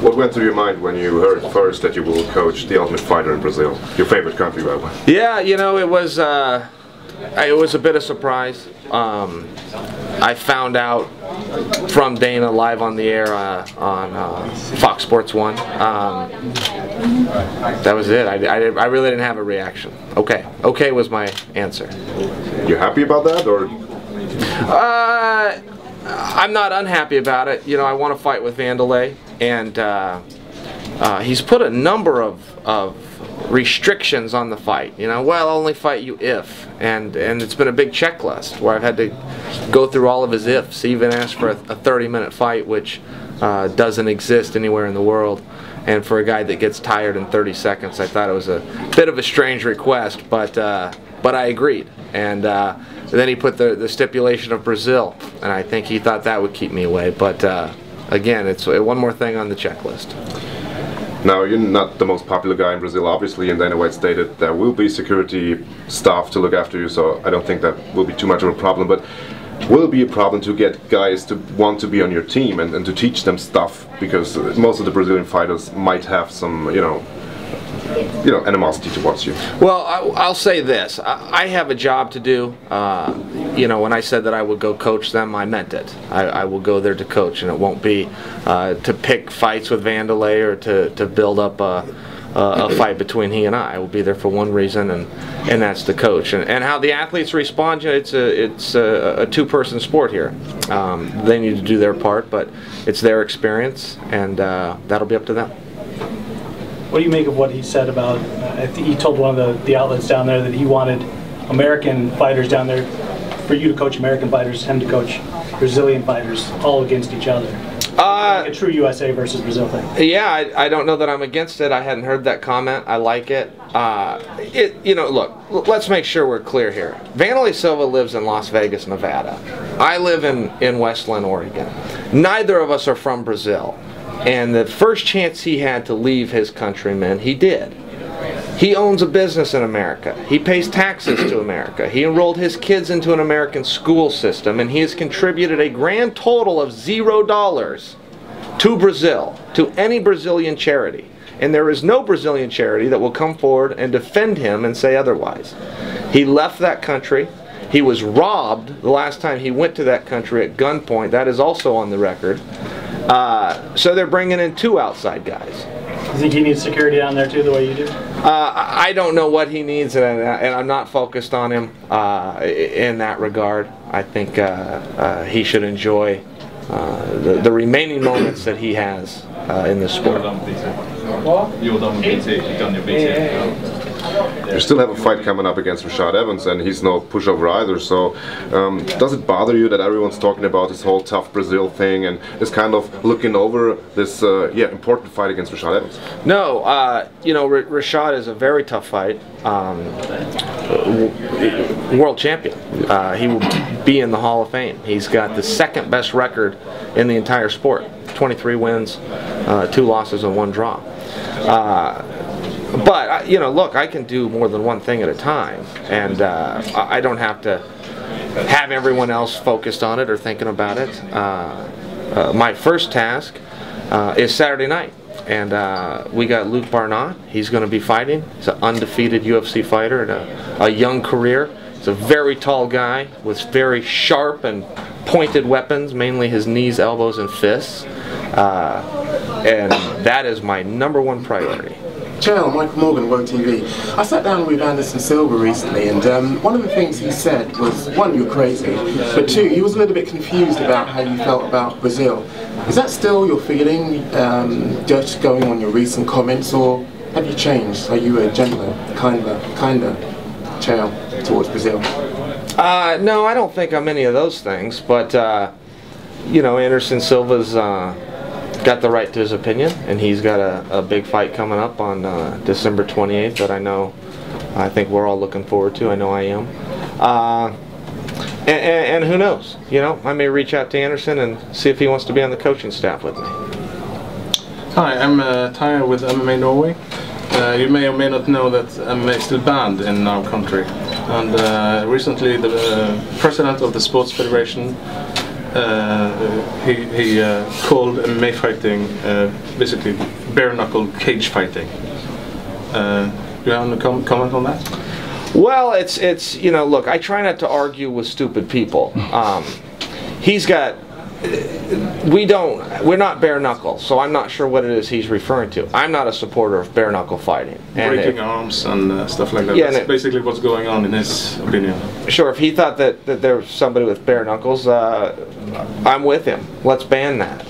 What went through your mind when you heard first that you will coach the Ultimate Fighter in Brazil, your favorite country, by the way? Yeah, you know, it was a bit of surprise. I found out from Dana live on the air on Fox Sports 1. That was it. I really didn't have a reaction. Okay was my answer. You happy about that, or? I'm not unhappy about it. You know, I want to fight with Wanderlei, and he's put a number of restrictions on the fight. You know, well, I'll only fight you if, and it's been a big checklist where I've had to go through all of his ifs. He even asked for a 30-minute fight, which doesn't exist anywhere in the world. And for a guy that gets tired in 30 seconds, I thought it was a bit of a strange request, but I agreed. And then he put the stipulation of Brazil, and I think he thought that would keep me away. But again, it's one more thing on the checklist. Now, you're not the most popular guy in Brazil, obviously, and Dana White stated there will be security staff to look after you, so I don't think that will be too much of a problem. But will it be a problem to get guys to want to be on your team and to teach them stuff? Because most of the Brazilian fighters might have some, you know, animosity towards you. Well, I'll say this. I have a job to do. You know, when I said that I would go coach them, I meant it. I will go there to coach, and it won't be to pick fights with Wanderlei or to build up a fight between he and I. I will be there for one reason, and that's to coach. And how the athletes respond, you know, it's a two-person sport here. They need to do their part, but it's their experience, and that'll be up to them. What do you make of what he said about, I think he told one of the outlets down there that he wanted American fighters down there, for you to coach American fighters, him to coach Brazilian fighters, all against each other? Like a true USA versus Brazil thing. Yeah, I don't know that I'm against it. I hadn't heard that comment. I like it. You know, look, let's make sure we're clear here. Wanderlei Silva lives in Las Vegas, Nevada. I live in Westland, Oregon. Neither of us are from Brazil. And the first chance he had to leave his countrymen, he did. He owns a business in America. He pays taxes to America. He enrolled his kids into an American school system, and he has contributed a grand total of $0 to Brazil, to any Brazilian charity. And there is no Brazilian charity that will come forward and defend him and say otherwise. He left that country. He was robbed the last time he went to that country at gunpoint. That is also on the record. So they're bringing in two outside guys. Do you think he needs security down there too, the way you do? I don't know what he needs, and I'm not focused on him in that regard. I think he should enjoy the remaining moments that he has in this sport. You still have a fight coming up against Rashad Evans, and he's no pushover either, so does it bother you that everyone's talking about this whole TUF Brazil thing and is kind of looking over this important fight against Rashad Evans? No, you know, Rashad is a very tough fight. World champion. He will be in the Hall of Fame. He's got the second best record in the entire sport. 23 wins, 2 losses and 1 draw. But, you know, look, I can do more than one thing at a time, and I don't have to have everyone else focused on it or thinking about it. My first task is Saturday night, and we got Luke Barnatt. He's going to be fighting. He's an undefeated UFC fighter and a young career. He's a very tall guy with very sharp and pointed weapons, mainly his knees, elbows, and fists. And that is my #1 priority. Chael, Michael Morgan, World TV. I sat down with Anderson Silva recently, and one of the things he said was, 1, you're crazy, but 2, he was a little bit confused about how you felt about Brazil. Is that still your feeling, just going on your recent comments, or have you changed? Are you a gentler, kinder Chael towards Brazil? No, I don't think I'm any of those things, but you know, Anderson Silva's got the right to his opinion, and he's got a big fight coming up on December 28th that I think we're all looking forward to. I know I am. And who knows? You know, I may reach out to Anderson and see if he wants to be on the coaching staff with me. Hi, I'm Tyre with MMA Norway. You may or may not know that MMA is still banned in our country. And recently the president of the Sports Federation he called MMA fighting basically bare knuckle cage fighting. Do you want to comment on that? Well, it's you know, look, I try not to argue with stupid people. He's got, we're not bare knuckle, so I'm not sure what it is he's referring to. I'm not a supporter of bare knuckle fighting. Breaking arms and stuff like that. Yeah, that's basically what's going on in his opinion. Sure, if he thought that there was somebody with bare knuckles, I'm with him. Let's ban that.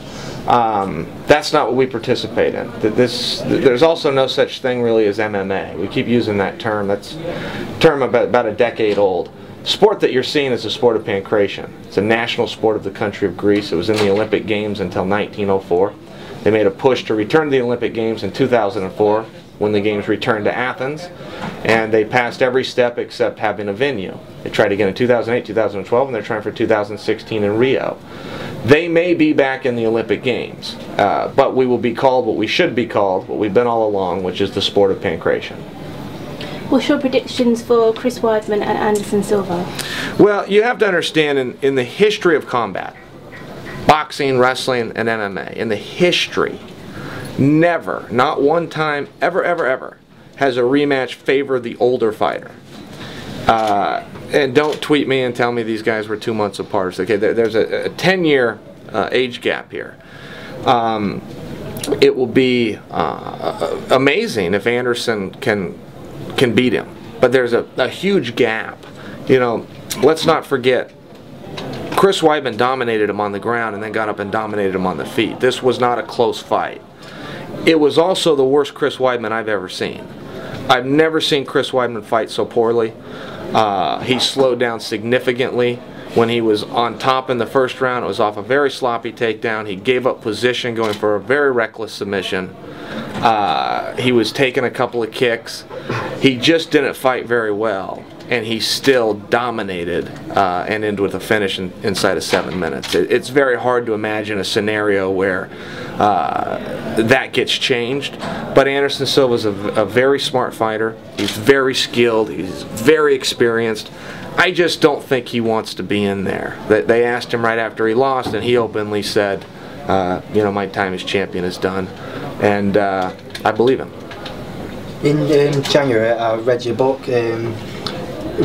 That's not what we participate in. There's also no such thing really as MMA. We keep using that term. That's a term about a decade old. Sport that you're seeing is a sport of pankration. It's a national sport of the country of Greece. It was in the Olympic Games until 1904. They made a push to return to the Olympic Games in 2004 when the Games returned to Athens, and they passed every step except having a venue. They tried again in 2008, 2012, and they're trying for 2016 in Rio. They may be back in the Olympic Games, but we will be called what we should be called, what we've been all along, which is the sport of pankration. What's your predictions for Chris Weidman and Anderson Silva? Well, you have to understand in the history of combat, boxing, wrestling, and MMA, in the history, never, not one time, ever, has a rematch favored the older fighter. And don't tweet me and tell me these guys were 2 months apart. Okay, there's a 10-year age gap here. It will be amazing if Anderson can beat him, but there's a huge gap. You know, let's not forget, Chris Weidman dominated him on the ground and then got up and dominated him on the feet. This was not a close fight. It was also the worst Chris Weidman I've ever seen. I've never seen Chris Weidman fight so poorly. He slowed down significantly. When he was on top in the first round, it was off a very sloppy takedown. He gave up position going for a very reckless submission. He was taking a couple of kicks. He just didn't fight very well, and he still dominated and ended with a finish inside of 7 minutes. It's very hard to imagine a scenario where that gets changed, but Anderson Silva is a very smart fighter. He's very skilled. He's very experienced. I just don't think he wants to be in there. They asked him right after he lost, and he openly said, you know, my time as champion is done, and I believe him. In January, I read your book.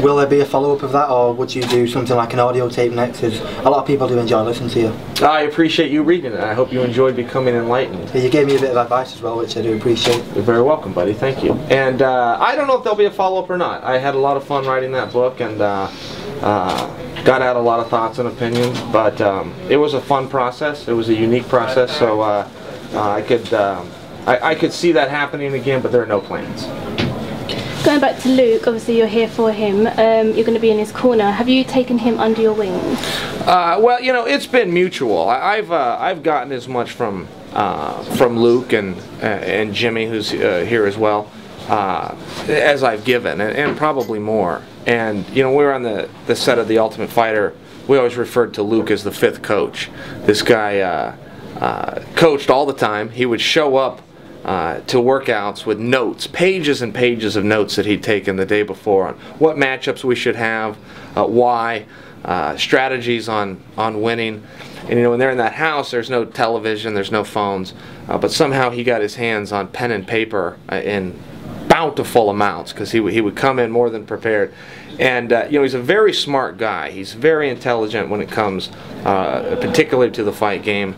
Will there be a follow-up of that, or would you do something like an audio tape next? As a lot of people do enjoy listening to you. I appreciate you reading it. I hope you enjoyed becoming enlightened. You gave me a bit of advice as well, which I do appreciate. You're very welcome, buddy. Thank you. And I don't know if there'll be a follow-up or not. I had a lot of fun writing that book, and got out a lot of thoughts and opinions, but it was a fun process. It was a unique process, so I could see that happening again, but there are no plans. Going back to Luke, obviously you're here for him. You're going to be in his corner. Have you taken him under your wing? Well, you know, it's been mutual. I've gotten as much from Luke and Jimmy, who's here as well, as I've given, and probably more. And you know, we were on the set of The Ultimate Fighter. We always referred to Luke as the fifth coach. This guy coached all the time. He would show up to workouts with notes, pages and pages of notes that he'd taken the day before on what matchups we should have, why, strategies on winning. And you know, when they're in that house, there's no television, there's no phones, but somehow he got his hands on pen and paper in bountiful amounts, because he would come in more than prepared. And you know, he's a very smart guy. He's very intelligent when it comes particularly to the fight game.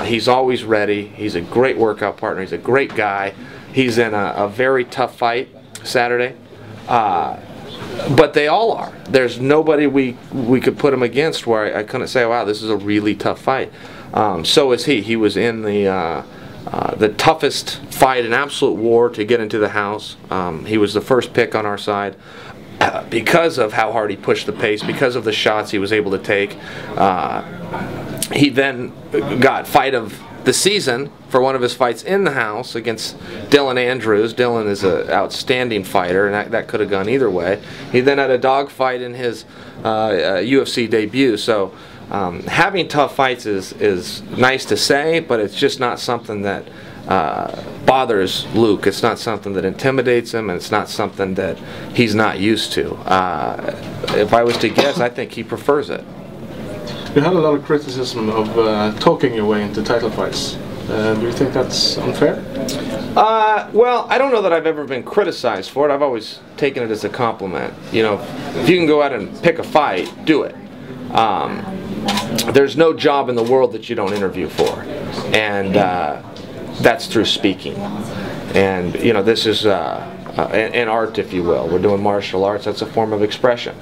He's always ready. He's a great workout partner. He's a great guy. He's in a very tough fight Saturday. But they all are. There's nobody we could put him against where I couldn't say, wow, this is a really tough fight. So is he. He was in the toughest fight, an absolute war to get into the house. He was the first pick on our side. Because of how hard he pushed the pace, because of the shots he was able to take. He then got fight of the season for one of his fights in the house against Dylan Andrews. Dylan is an outstanding fighter, and that could have gone either way. He then had a dog fight in his UFC debut. So having tough fights is nice to say, but it's just not something that bothers Luke. It's not something that intimidates him, and it's not something that he's not used to. If I was to guess, I think he prefers it. You had a lot of criticism of talking your way into title fights. Do you think that's unfair? Well, I don't know that I've ever been criticized for it. I've always taken it as a compliment. You know, if you can go out and pick a fight, do it. There's no job in the world that you don't interview for, and that's through speaking. And you know, this is an art, if you will. We're doing martial arts. That's a form of expression.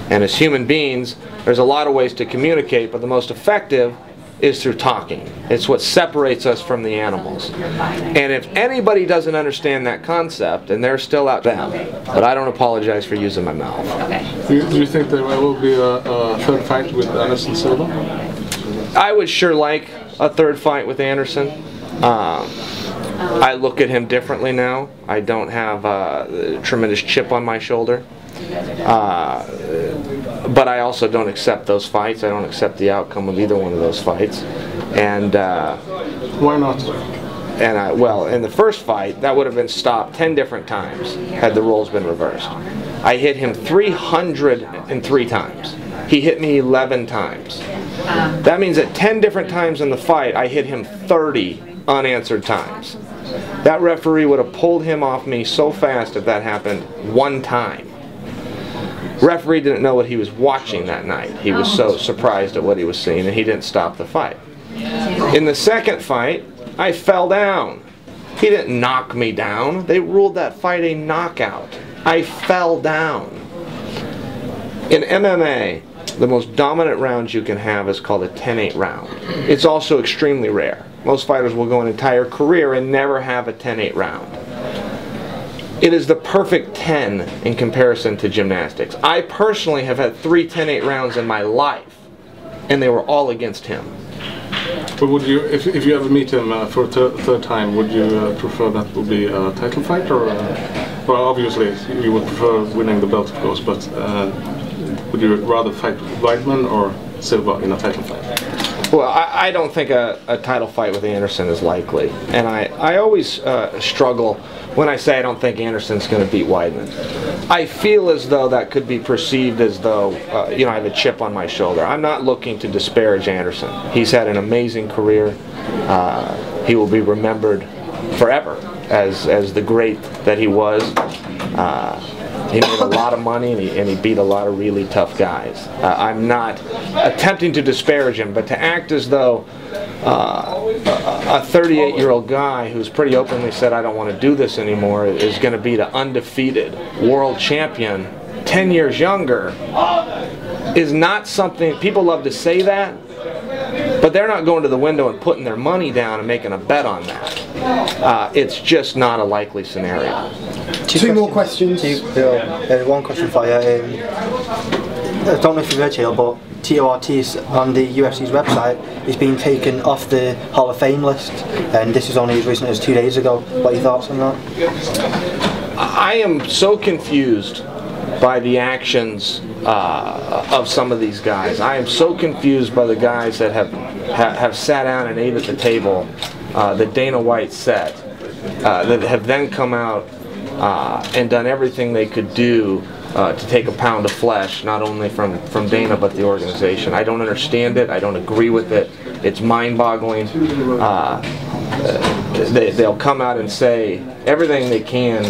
And as human beings, there's a lot of ways to communicate, but the most effective is through talking. It's what separates us from the animals. And if anybody doesn't understand that concept, and they're still out them, but I don't apologize for using my mouth. Do you think there will be a third fight with Anderson Silva? I would sure like a third fight with Anderson. I look at him differently now. I don't have a tremendous chip on my shoulder. But I also don't accept those fights. I don't accept the outcome of either one of those fights. And why not? And well, in the first fight, that would have been stopped 10 different times had the roles been reversed. I hit him 303 times. He hit me 11 times. That means that 10 different times in the fight, I hit him 30 unanswered times. That referee would have pulled him off me so fast if that happened one time. Referee didn't know what he was watching that night. He was so surprised at what he was seeing, and he didn't stop the fight. In the second fight, I fell down. He didn't knock me down. They ruled that fight a knockout. I fell down. In MMA, the most dominant round you can have is called a 10-8 round. It's also extremely rare. Most fighters will go an entire career and never have a 10-8 round. It is the perfect 10 in comparison to gymnastics. I personally have had 3 10-8 rounds in my life, and they were all against him. But would you, if you ever meet him for a third time, would you prefer that would be a title fight, or well, obviously you would prefer winning the belt, of course, but would you rather fight Weidman or Silva in a title fight? Well, I don't think a title fight with Anderson is likely, and I always struggle when I say I don't think Anderson's going to beat Weidman. I feel as though that could be perceived as though you know, I have a chip on my shoulder. I'm not looking to disparage Anderson. He's had an amazing career. He will be remembered forever as the great that he was. He made a lot of money, and he beat a lot of really tough guys. I'm not attempting to disparage him, but to act as though a 38-year-old guy who's pretty openly said, I don't want to do this anymore, is going to beat an undefeated world champion 10 years younger is not something, people love to say that, but they're not going to the window and putting their money down and making a bet on that. It's just not a likely scenario. Two more questions. One question for you. I don't know if you've heard, Chael, but Tito Ortiz on the UFC's website is being taken off the Hall of Fame list, and this is only as recent as 2 days ago. What are your thoughts on that? I am so confused by the actions of some of these guys. I am so confused by the guys that have sat down and ate at the table that Dana White set, that have then come out and done everything they could do to take a pound of flesh, not only from Dana but the organization. I don't understand it. I don't agree with it. It's mind-boggling. They'll come out and say everything they can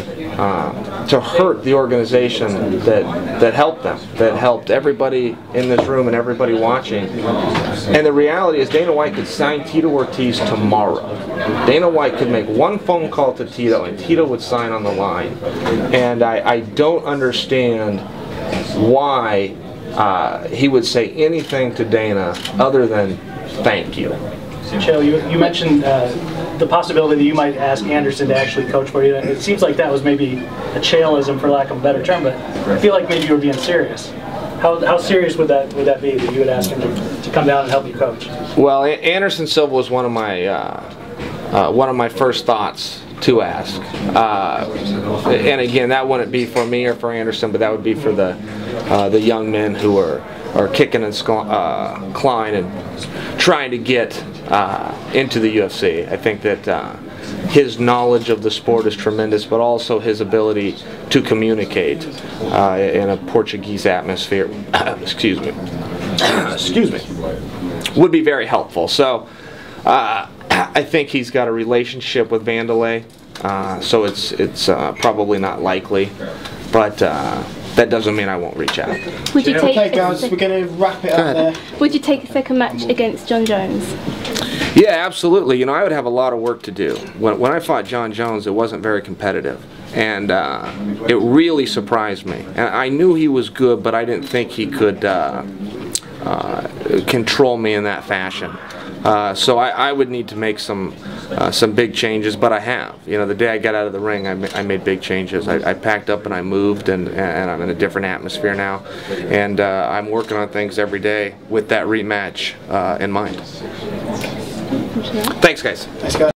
to hurt the organization that helped them, that helped everybody in this room and everybody watching. And the reality is Dana White could sign Tito Ortiz tomorrow. Dana White could make one phone call to Tito and Tito would sign on the line. And I don't understand why he would say anything to Dana other than thank you. Chael, you mentioned the possibility that you might ask Anderson to actually coach for you. It seems like that was maybe a Chaelism, for lack of a better term, but I feel like maybe you were being serious. How serious would that be that you would ask him to come down and help you coach? Well, Anderson Silva was one of my first thoughts to ask, and again, that wouldn't be for me or for Anderson, but that would be for the young men who are kicking and clawing and trying to get into the UFC. I think that his knowledge of the sport is tremendous, but also his ability to communicate in a Portuguese atmosphere. Excuse me. would be very helpful. So I think he's got a relationship with Wanderlei, so it's probably not likely, but that doesn't mean I won't reach out. Would you take? Okay, guys, we're going to wrap it up there. Would you take a second match against John Jones? Yeah, absolutely. You know, I would have a lot of work to do. When I fought John Jones, it wasn't very competitive, and it really surprised me. And I knew he was good, but I didn't think he could control me in that fashion. So I would need to make some big changes, but I have. You know, the day I got out of the ring, I made big changes. I packed up and I moved, and I'm in a different atmosphere now. And I'm working on things every day with that rematch in mind. Thanks, guys. Thanks, guys.